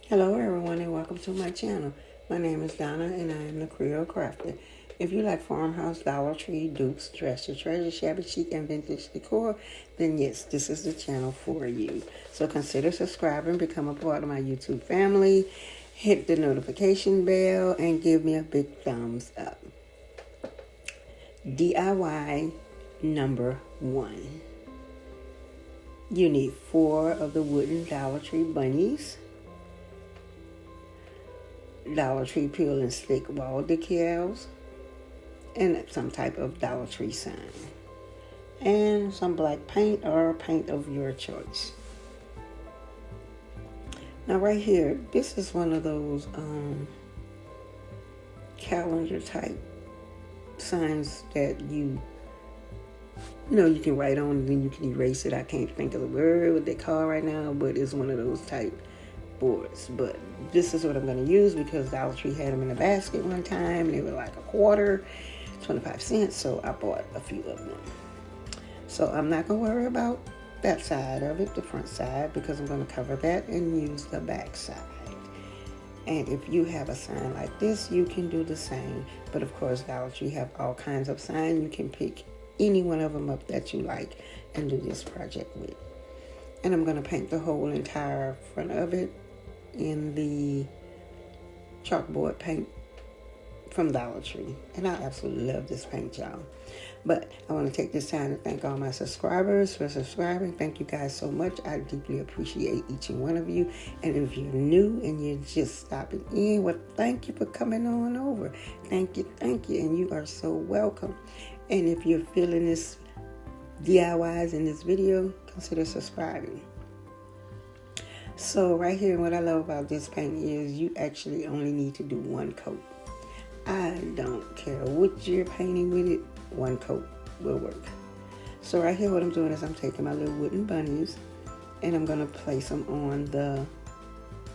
Hello everyone and welcome to my channel. My name is Donna and I am the Creole Crafter. If you like farmhouse, Dollar Tree, dupes, dresser, treasure, shabby chic, and vintage decor, then yes, this is the channel for you. So consider subscribing, become a part of my YouTube family, hit the notification bell, and give me a big thumbs up. DIY number 1. You need 4 of the wooden Dollar Tree bunnies, Dollar Tree peel and stick wall decals, and some type of Dollar Tree sign, and some black paint or paint of your choice. Now right here, this is one of those calendar type signs that you can write on and then you can erase it. I can't think of the word what they call right now, but it's one of those type boards. But this is what I'm going to use because Dollar Tree had them in a basket one time. They were like a quarter, 25 cents, so I bought a few of them. So I'm not going to worry about that side of it, the front side, because I'm going to cover that and use the back side. And if you have a sign like this, you can do the same. But of course, Dollar Tree have all kinds of signs. You can pick any one of them up that you like and do this project with. And I'm going to paint the whole entire front of it in the chalkboard paint from Dollar Tree. And I absolutely love this paint, y'all. But I want to take this time to thank all my subscribers for subscribing. Thank you guys so much. I deeply appreciate each and one of you. And if you're new and you're just stopping in, well, thank you for coming on over. Thank you. And you are so welcome. And if you're feeling this DIYs in this video, consider subscribing. So right here, what I love about this paint is you actually only need to do one coat. I don't care what you're painting with it, one coat will work. So right here, what I'm doing is I'm taking my little wooden bunnies and I'm going to place them on the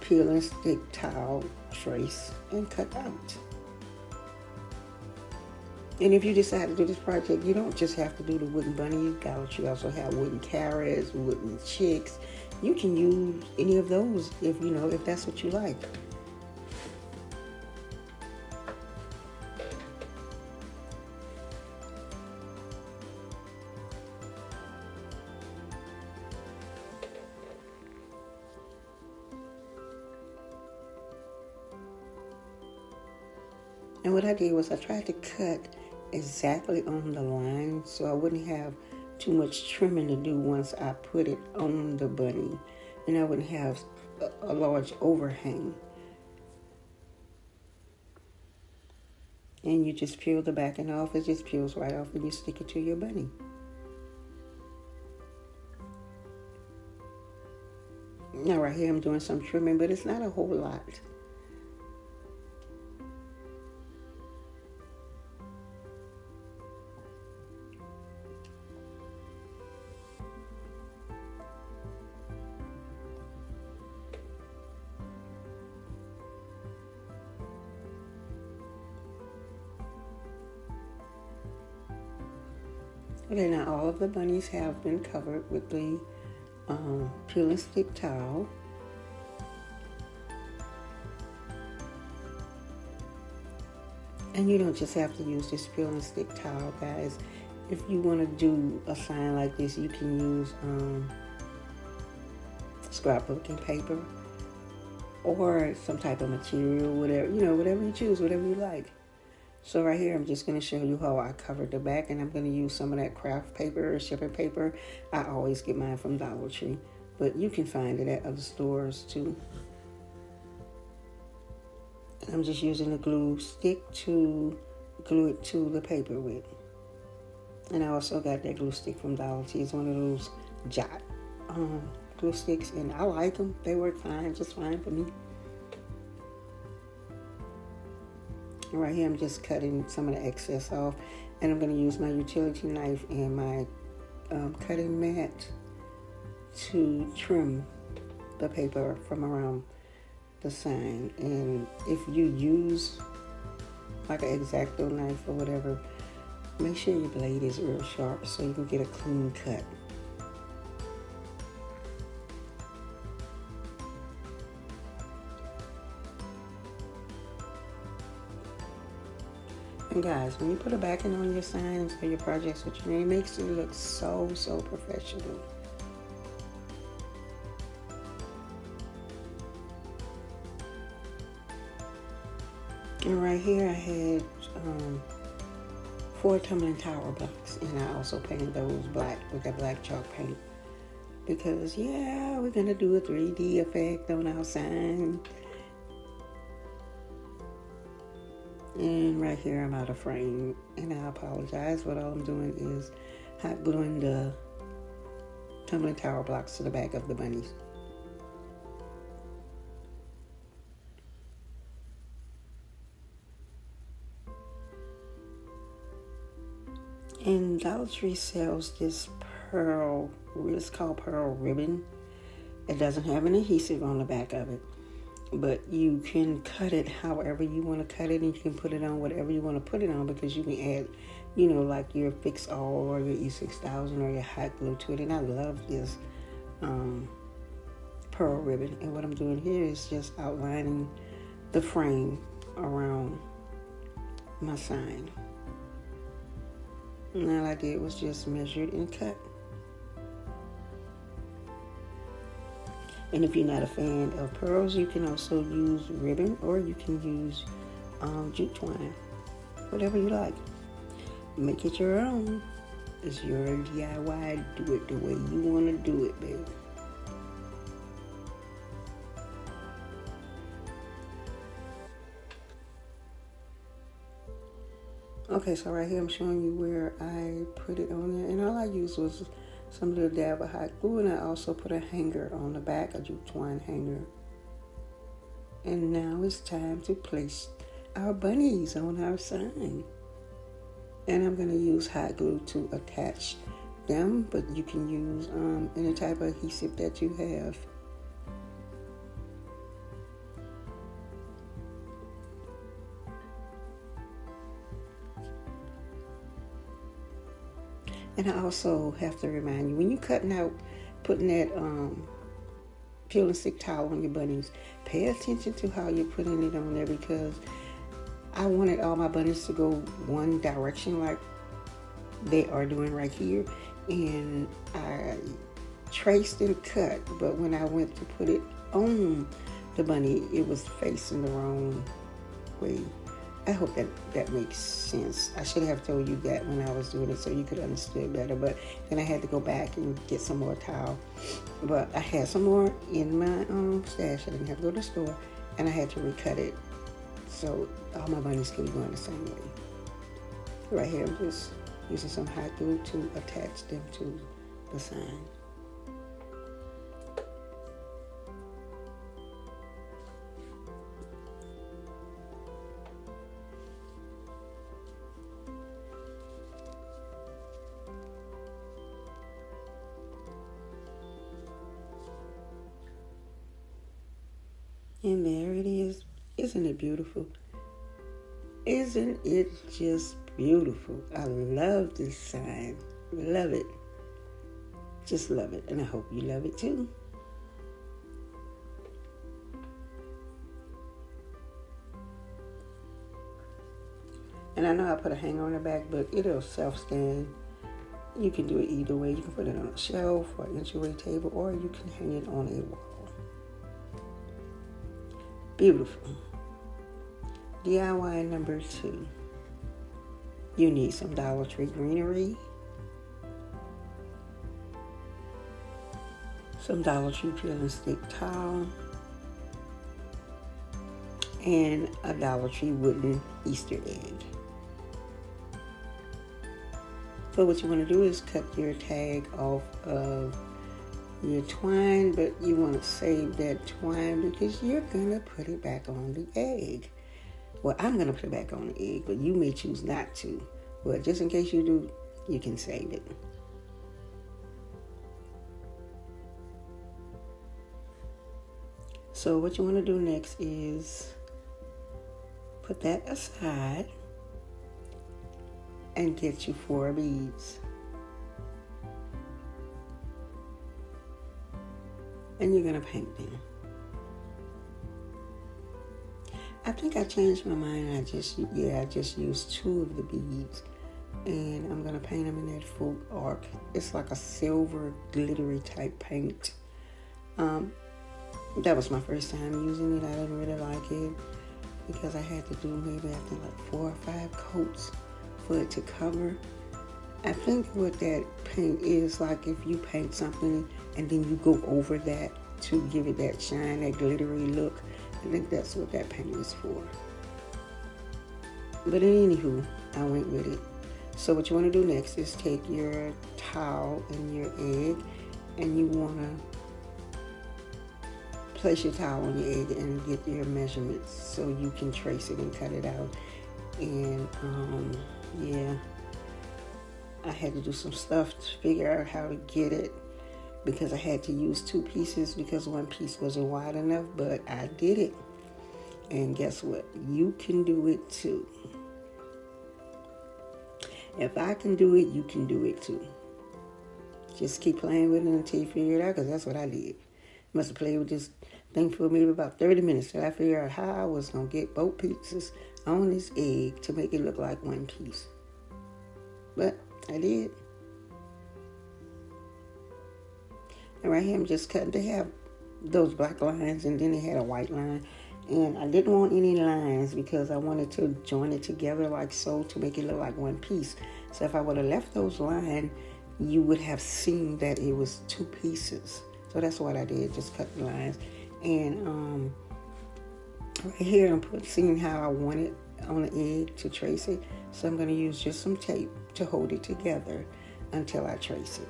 peel and stick tile trace and cut out. And if you decide to do this project, you don't just have to do the wooden bunnies. Dollar Tree also have wooden carrots, wooden chicks. You can use any of those if that's what you like. And what I did was I tried to cut exactly on the line so I wouldn't have too much trimming to do once I put it on the bunny, and I wouldn't have a large overhang. And you just peel the backing off. It just peels right off and you stick it to your bunny. Now right here I'm doing some trimming, but it's not a whole lot. Okay, now all of the bunnies have been covered with the peel and stick towel. And you don't just have to use this peel and stick towel, guys. If you want to do a sign like this, you can use scrapbooking paper or some type of material, whatever you choose, whatever you like. So right here, I'm just going to show you how I covered the back, and I'm going to use some of that craft paper or shipping paper. I always get mine from Dollar Tree, but you can find it at other stores too. And I'm just using a glue stick to glue it to the paper with. And I also got that glue stick from Dollar Tree. It's one of those jot glue sticks, and I like them. They work fine, just fine for me. Right here, I'm just cutting some of the excess off, and I'm going to use my utility knife and my cutting mat to trim the paper from around the sign. And if you use like an X-Acto knife or whatever, make sure your blade is real sharp so you can get a clean cut. And guys, when you put a backing on your signs or your projects, what you need, it makes it look so professional. And right here I had 4 tumbling tower blocks, and I also painted those black with that black chalk paint. Because yeah, we're gonna do a 3D effect on our sign. And right here I'm out of frame, and I apologize, but all I'm doing is hot gluing the tumbling tower blocks to the back of the bunnies. And Dollar Tree sells this pearl, it's called pearl ribbon. It doesn't have an adhesive on the back of it, but you can cut it however you want to cut it, and you can put it on whatever you want to put it on, because you can add, like your Fix All or your E6000 or your hot glue to it. And I love this pearl ribbon. And what I'm doing here is just outlining the frame around my sign. And all I did was just measured and cut. And if you're not a fan of pearls, you can also use ribbon, or you can use jute twine. Whatever you like. Make it your own. It's your DIY. Do it the way you want to do it, baby. Okay, so right here I'm showing you where I put it on there. And all I used was some little dab of hot glue, and I also put a hanger on the back, a jute twine hanger. And now it's time to place our bunnies on our sign. And I'm going to use hot glue to attach them, but you can use any type of adhesive that you have. And I also have to remind you, when you're cutting out, putting that peel and stick towel on your bunnies, pay attention to how you're putting it on there, because I wanted all my bunnies to go one direction like they are doing right here. And I traced and cut, but when I went to put it on the bunny, it was facing the wrong way. I hope that makes sense. I should have told you that when I was doing it so you could understand better, but then I had to go back and get some more towel. But I had some more in my stash. I didn't have to go to the store, and I had to recut it so all my bunnies could be going the same way. Right here, I'm just using some hot glue to attach them to the sign. And there it is. Isn't it beautiful? Isn't it just beautiful? I love this sign. Love it. Just love it. And I hope you love it too. And I know I put a hanger on the back, but it'll self-stand. You can do it either way. You can put it on a shelf or an entryway table, or you can hang it on a wall. Beautiful. DIY number 2. You need some Dollar Tree greenery, some Dollar Tree peel and stick towel, and a Dollar Tree wooden Easter egg. So what you want to do is cut your tag off of your twine, but you want to save that twine because you're going to put it back on the egg. Well, I'm going to put it back on the egg, but you may choose not to. But just in case you do, you can save it. So what you want to do next is put that aside and get you 4 beads. And you're going to paint them. I think I changed my mind. I just used 2 of the beads. And I'm going to paint them in that full arc. It's like a silver glittery type paint. That was my first time using it. I didn't really like it because I had to do maybe I think like 4 or 5 coats for it to cover. I think what that paint is like, if you paint something and then you go over that to give it that shine, that glittery look, I think that's what that paint is for. But anywho, I went with it. So what you want to do next is take your towel and your egg, and you want to place your towel on your egg and get your measurements so you can trace it and cut it out. And yeah, I had to do some stuff to figure out how to get it because I had to use 2 pieces because 1 piece wasn't wide enough, but I did it. And guess what? You can do it too. If I can do it, you can do it too. Just keep playing with it until you figure it out, because that's what I did. Must have played with this thing for maybe about 30 minutes till I figured out how I was going to get both pieces on this egg to make it look like 1 piece. But I did. And right here I'm just cutting. They have those black lines and then they had a white line. And I didn't want any lines because I wanted to join it together like so to make it look like 1 piece. So if I would have left those lines, you would have seen that it was 2 pieces. So that's what I did, just cut the lines. And right here I'm seeing how I want it on the egg to trace it. So I'm going to use just some tape to hold it together until I trace it.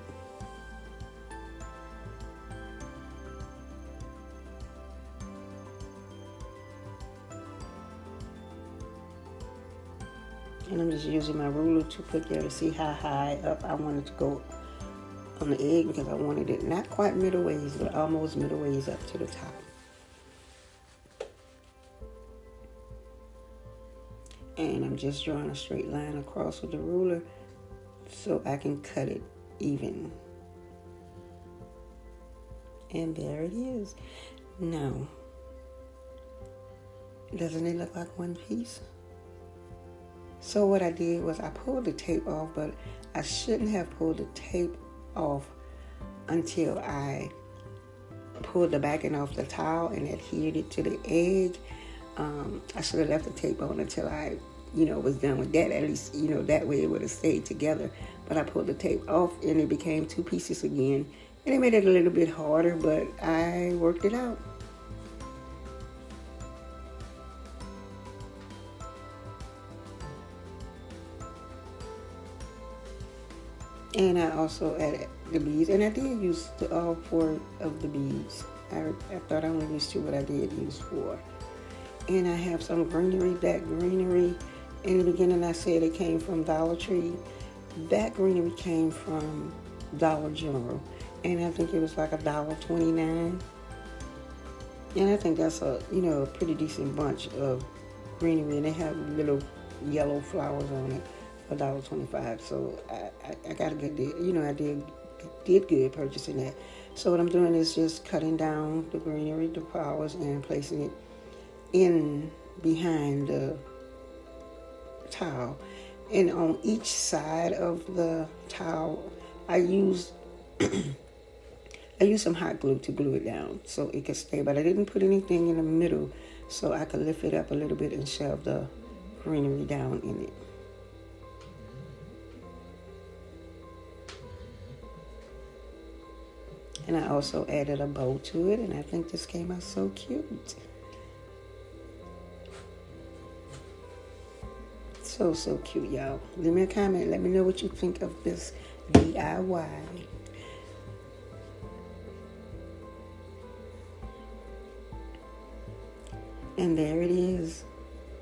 And I'm just using my ruler to put there to see how high up I wanted to go on the egg, because I wanted it not quite middle ways, but almost middle ways up to the top. And I'm just drawing a straight line across with the ruler so I can cut it even. And there it is. Now, doesn't it look like 1 piece? So what I did was I pulled the tape off, but I shouldn't have pulled the tape off until I pulled the backing off the towel and adhered it to the egg. I should have left the tape on until I, was done with that. At least, that way it would have stayed together. But I pulled the tape off and it became 2 pieces again. And it made it a little bit harder, but I worked it out. And I also added the beads, and I did use all 4 of the beads. I thought I only used 2, but I did use 4. And I have some greenery. That greenery, in the beginning I said it came from Dollar Tree. That greenery came from Dollar General, and I think it was like $1.29. And I think that's a pretty decent bunch of greenery, and they have little yellow flowers on it. $1.25. So I got a good deal. I did good purchasing that. So what I'm doing is just cutting down the greenery, the flowers, and placing it in behind the towel. And on each side of the towel, I used some hot glue to glue it down so it could stay. But I didn't put anything in the middle so I could lift it up a little bit and shove the greenery down in it. And I also added a bow to it, and I think this came out so cute. So cute, y'all. Leave me a comment. Let me know what you think of this DIY. And there it is.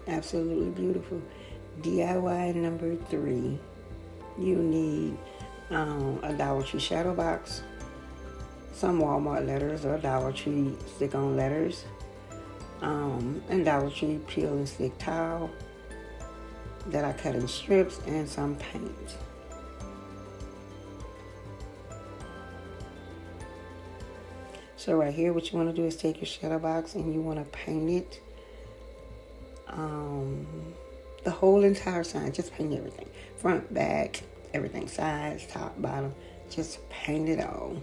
Absolutely beautiful. DIY number 3. You need a Dollar Tree shadow box, some Walmart letters or Dollar Tree stick-on letters, and Dollar Tree peel and stick towel that I cut in strips, and some paint. So right here, what you want to do is take your shadow box and you want to paint it the whole entire sign. Just paint everything. Front, back, everything. Sides, top, bottom. Just paint it all.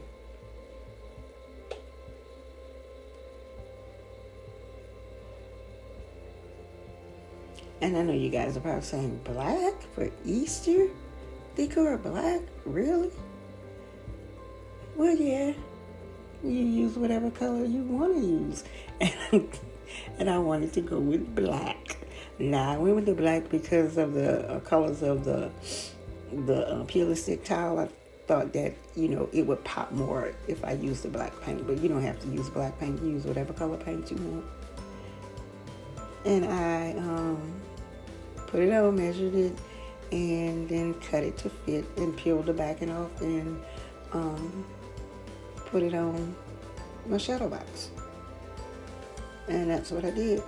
And I know you guys are probably saying, black for Easter? Decor black? Really? Well, yeah. You use whatever color you want to use. And I wanted to go with black. Now, I went with the black because of the colors of the peel and stick tile. I thought that, it would pop more if I used the black paint. But you don't have to use black paint. You use whatever color paint you want. And I put it on, measured it, and then cut it to fit and peeled the backing off and put it on my shadow box. And that's what I did.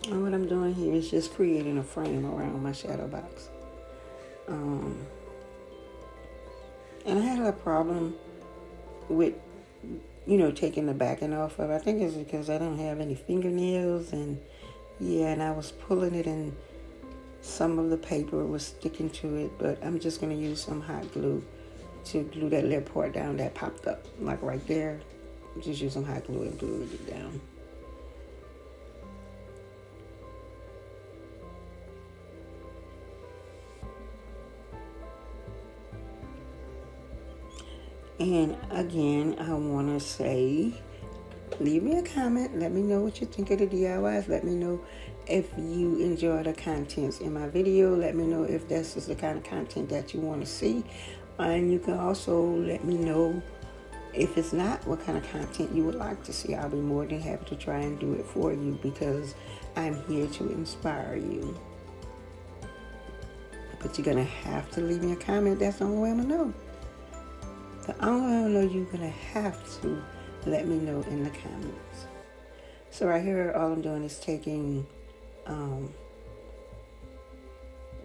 And what I'm doing here is just creating a frame around my shadow box. And I had a problem with, taking the backing off of it. I think it's because I don't have any fingernails. And I was pulling it and some of the paper was sticking to it. But I'm just going to use some hot glue to glue that little part down that popped up. Like right there. Just use some hot glue and glue it down. And again, I want to say, leave me a comment. Let me know what you think of the DIYs. Let me know if you enjoy the contents in my video. Let me know if this is the kind of content that you want to see. And you can also let me know if it's not, what kind of content you would like to see. I'll be more than happy to try and do it for you because I'm here to inspire you. But you're going to have to leave me a comment. That's the only way I'm going to know. The only way I know you're going to have to let me know in the comments. So right here, all I'm doing is taking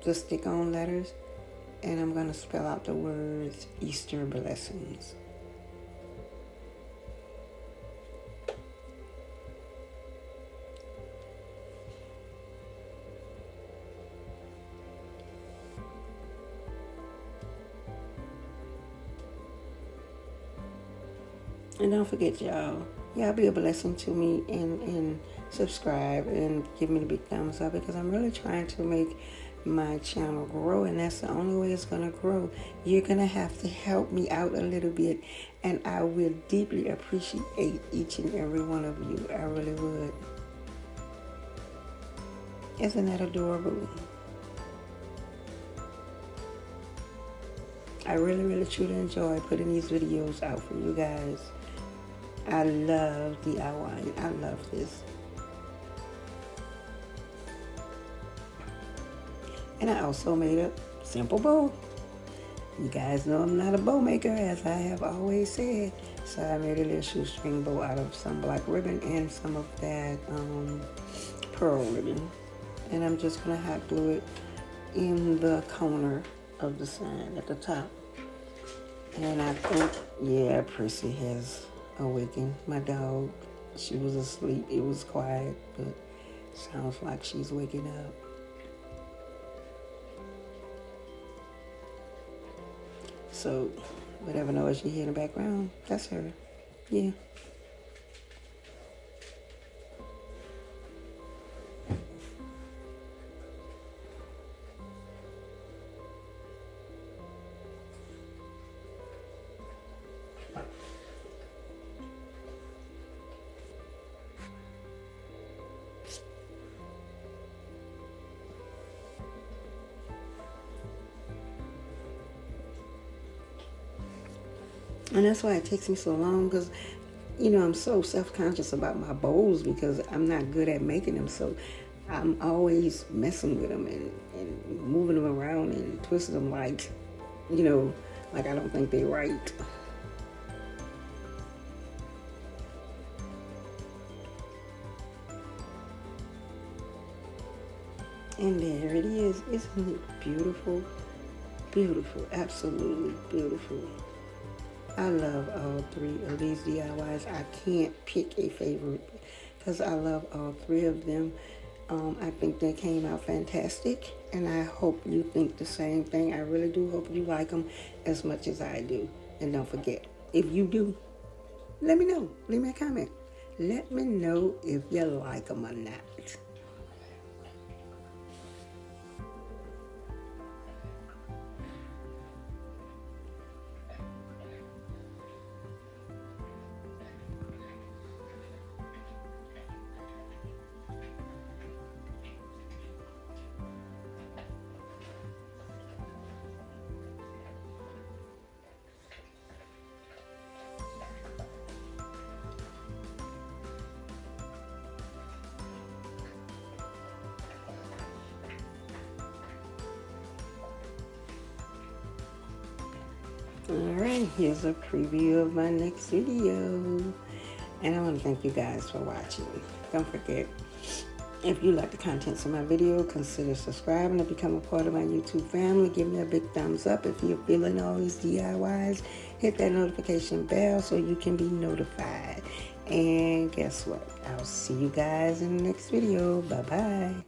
the stick-on letters, and I'm going to spell out the words Easter blessings. And don't forget, y'all be a blessing to me and subscribe and give me the big thumbs up because I'm really trying to make my channel grow, and that's the only way it's going to grow. You're going to have to help me out a little bit, and I will deeply appreciate each and every one of you. I really would. Isn't that adorable? I really, really, truly enjoy putting these videos out for you guys. I love DIY. I love this. And I also made a simple bow. You guys know I'm not a bow maker, as I have always said. So I made a little shoestring bow out of some black ribbon and some of that pearl ribbon. And I'm just going to hot glue it in the corner of the sign at the top. And I think, yeah, Prissy has awakened. My dog, she was asleep. It was quiet, but sounds like she's waking up. So, whatever noise you hear in the background, that's her. Yeah. And that's why it takes me so long because, I'm so self-conscious about my bowls because I'm not good at making them. So I'm always messing with them and moving them around and twisting them like, like I don't think they're right. And there it is. Isn't it beautiful? Beautiful. Absolutely beautiful. I love all three of these DIYs. I can't pick a favorite because I love all three of them. I think they came out fantastic, and I hope you think the same thing. I really do hope you like them as much as I do. And don't forget, if you do, let me know. Leave me a comment. Let me know if you like them or not. Alright, here's a preview of my next video. And I want to thank you guys for watching. Don't forget, if you like the contents of my video, consider subscribing to become a part of my YouTube family. Give me a big thumbs up if you're feeling all these DIYs. Hit that notification bell so you can be notified. And guess what? I'll see you guys in the next video. Bye-bye.